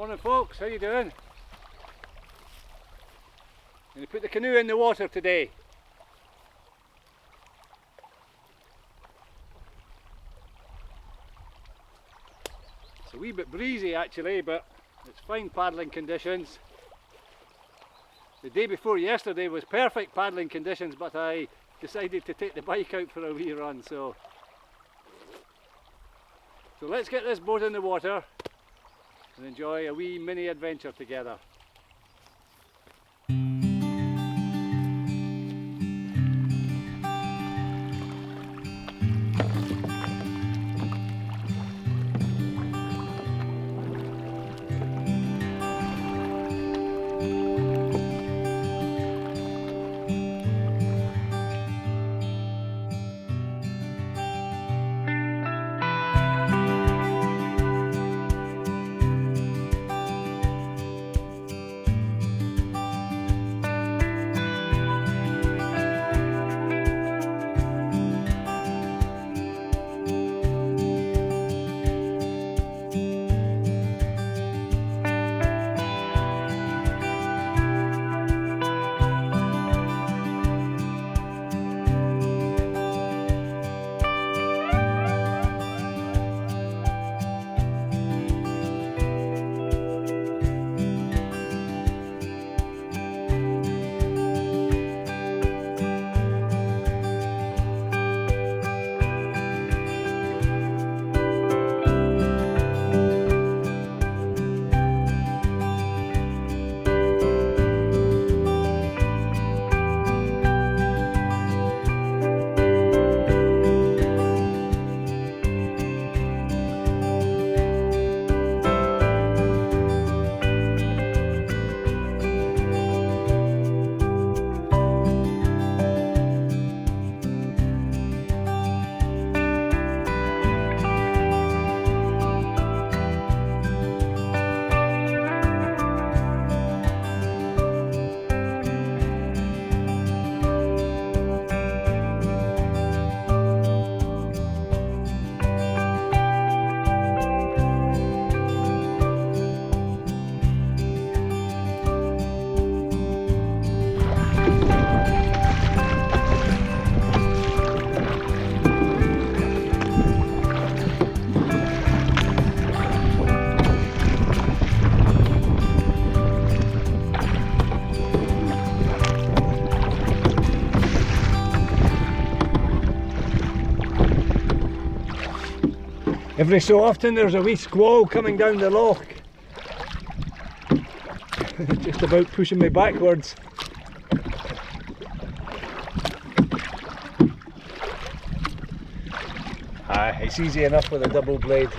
Morning folks, how you doing? Going to put the canoe in the water today. It's a wee bit breezy actually, but it's fine paddling conditions. The day before yesterday was perfect paddling conditions, but I decided to take the bike out for a wee run, so let's get this boat in the water and enjoy a wee mini adventure together. Every so often there's a wee squall coming down the loch. Just about pushing me backwards. It's easy enough with a double blade.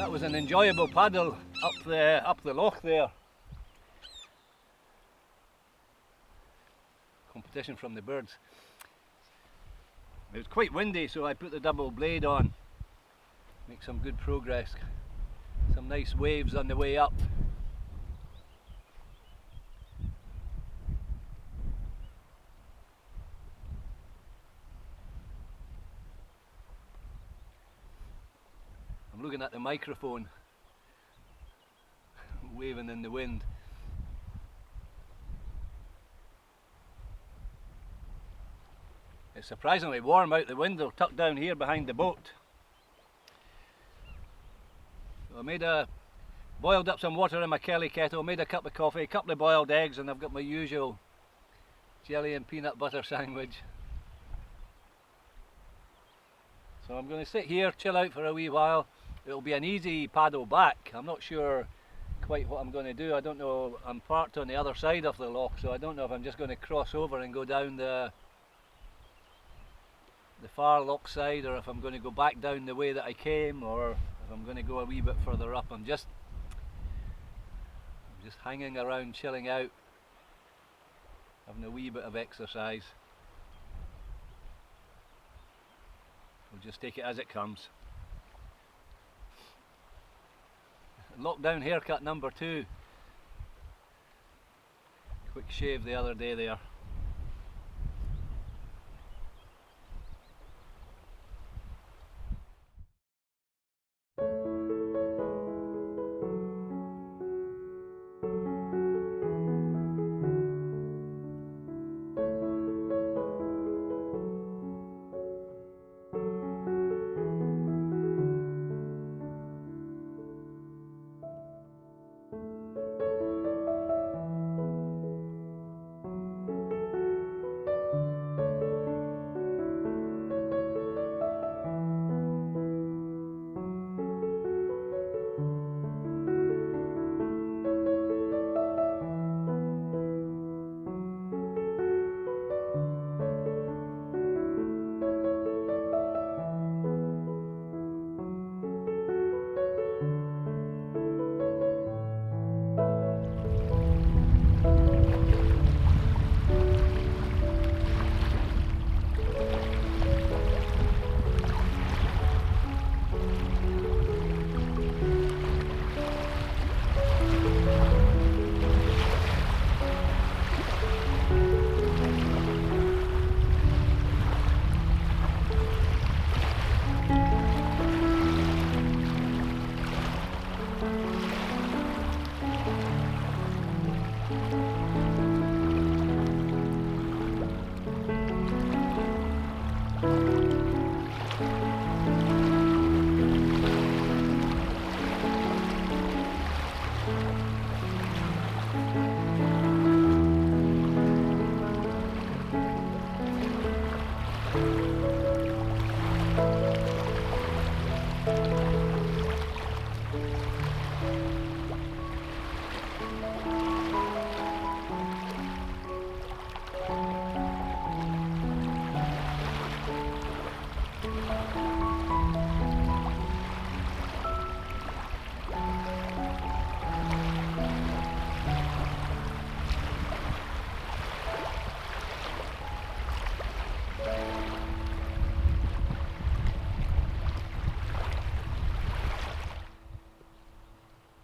That was an enjoyable paddle up the loch there. Competition from the birds. It was quite windy, so I put the double blade on. Make some good progress. Some nice waves on the way up. I'm looking at the microphone, waving in the wind. It's surprisingly warm out the window, tucked down here behind the boat. So I boiled up some water in my Kelly kettle, made a cup of coffee, a couple of boiled eggs, and I've got my usual jelly and peanut butter sandwich. So I'm going to sit here, chill out for a wee while. It'll be an easy paddle back. I'm not sure quite what I'm going to do. I don't know, I'm parked on the other side of the loch, so I don't know if I'm just going to cross over and go down the far loch side, or if I'm going to go back down the way that I came, or if I'm going to go a wee bit further up. I'm just hanging around, chilling out, having a wee bit of exercise. We'll just take it as it comes. Lockdown haircut number 2. Quick shave the other day there.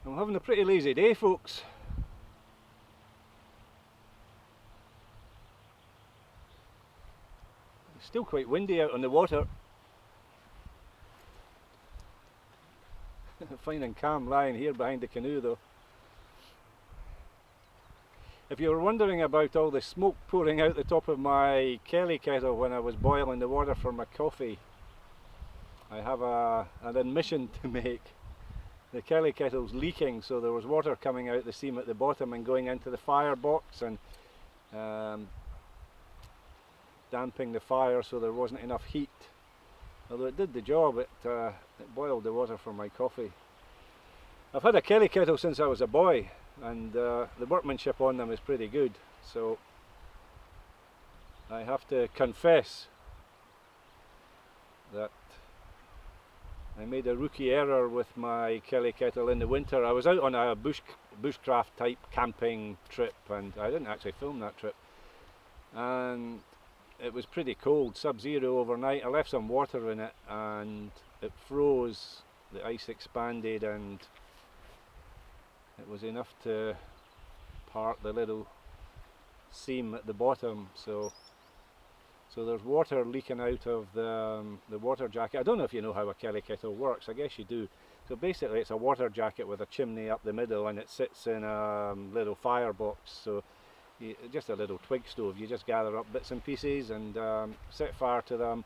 I'm having a pretty lazy day, folks. It's still quite windy out on the water. Fine and calm lying here behind the canoe though. If you were wondering about all the smoke pouring out the top of my Kelly kettle when I was boiling the water for my coffee, I have an admission to make. The Kelly kettle's leaking, so there was water coming out the seam at the bottom and going into the firebox and damping the fire, so there wasn't enough heat. Although it did the job, it boiled the water for my coffee. I've had a Kelly kettle since I was a boy, and the workmanship on them is pretty good, so I have to confess that I made a rookie error with my Kelly kettle in the winter. I was out on a bushcraft type camping trip, and I didn't actually film that trip. And it was pretty cold, sub-zero overnight. I left some water in it and it froze, the ice expanded, and it was enough to part the little seam at the bottom. So there's water leaking out of the water jacket. I don't know if you know how a Kelly kettle works. I guess you do. So basically it's a water jacket with a chimney up the middle, and it sits in a little firebox. So just a little twig stove. You just gather up bits and pieces and set fire to them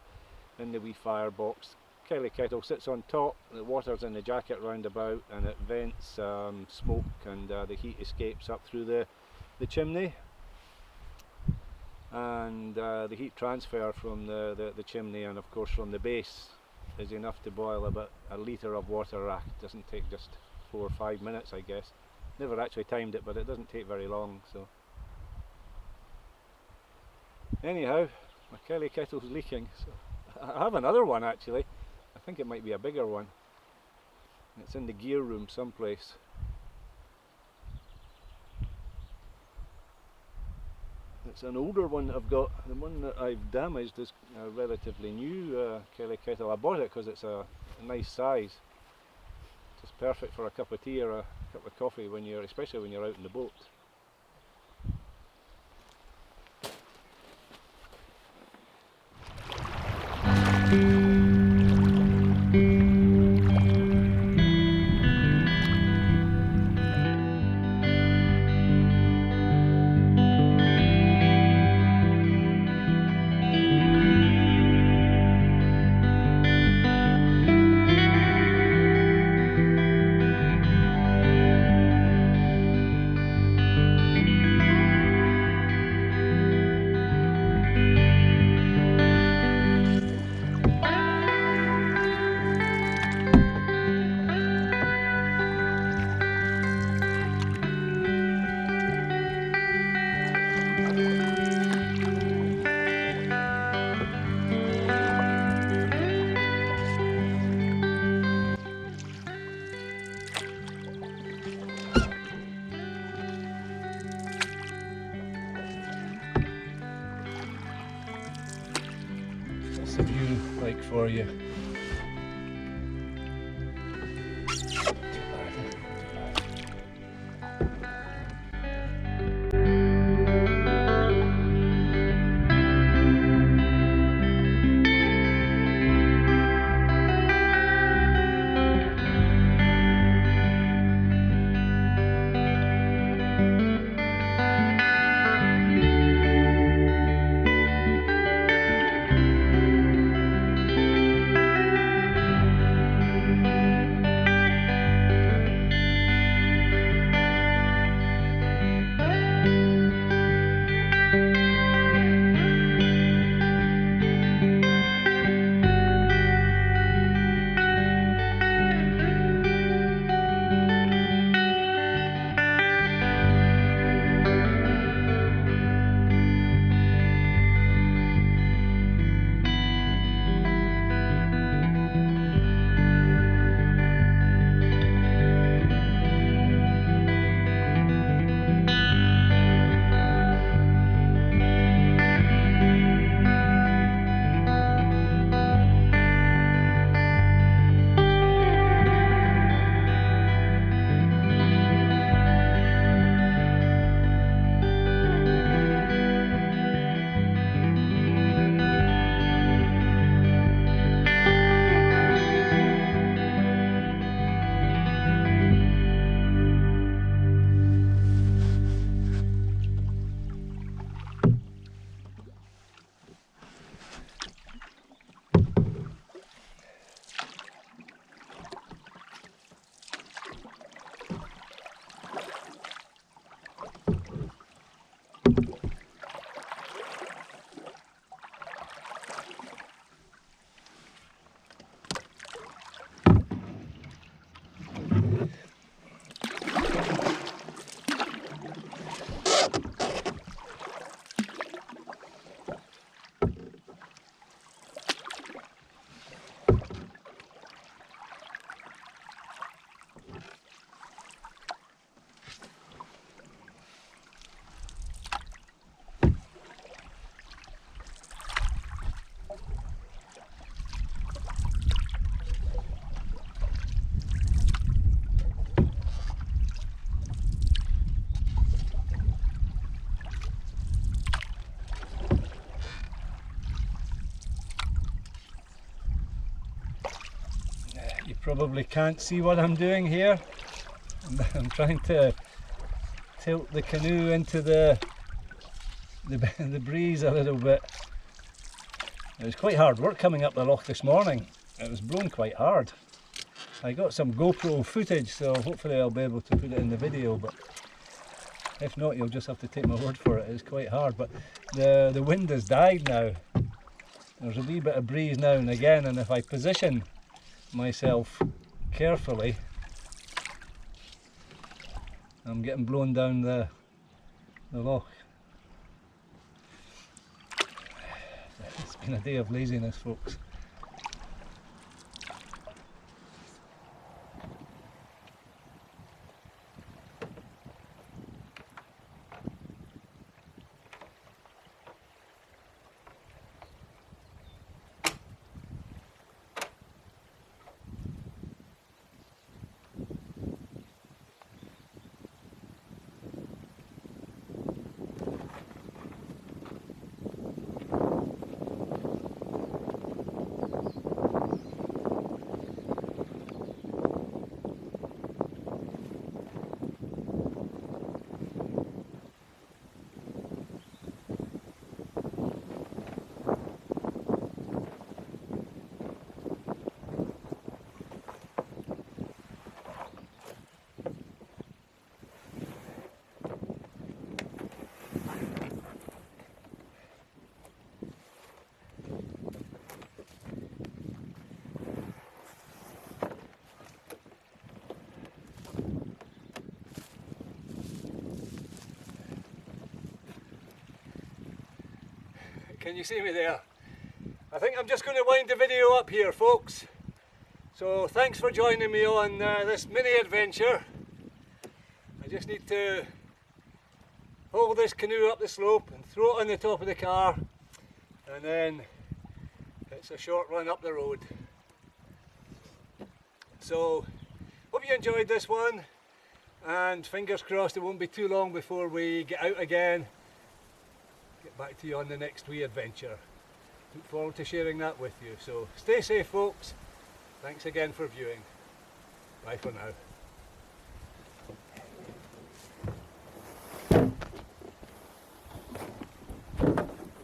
in the wee firebox. Kelly kettle sits on top, the water's in the jacket round about, and it vents smoke, and the heat escapes up through the chimney. And the heat transfer from the chimney, and of course from the base, is enough to boil about a litre of water. It doesn't take just 4 or 5 minutes, I guess. Never actually timed it, but it doesn't take very long. So anyhow, my Kelly kettle's leaking. So I have another one actually. I think it might be a bigger one. It's in the gear room someplace. It's an older one that I've got. The one that I've damaged is a relatively new Kelly kettle. I bought it because it's a nice size. Just perfect for a cup of tea or a cup of coffee especially when you're out in the boat. What's the view like for you? probably can't see what I'm doing here. I'm trying to tilt the canoe into the breeze a little bit. It was quite hard work coming up the loch this morning. It was blowing quite hard. I got some GoPro footage, so hopefully I'll be able to put it in the video, but if not, you'll just have to take my word for it. It's quite hard, but the wind has died now. There's a wee bit of breeze now and again, and if I position myself carefully, I'm getting blown down the loch. It's been a day of laziness, folks. Can you see me there? I think I'm just going to wind the video up here, folks. So thanks for joining me on this mini adventure. I just need to hold this canoe up the slope and throw it on the top of the car, and then it's a short run up the road. So hope you enjoyed this one, and fingers crossed it won't be too long before we get out again. Get back to you on the next wee adventure. Look forward to sharing that with you. So stay safe, folks. Thanks again for viewing. Bye for now.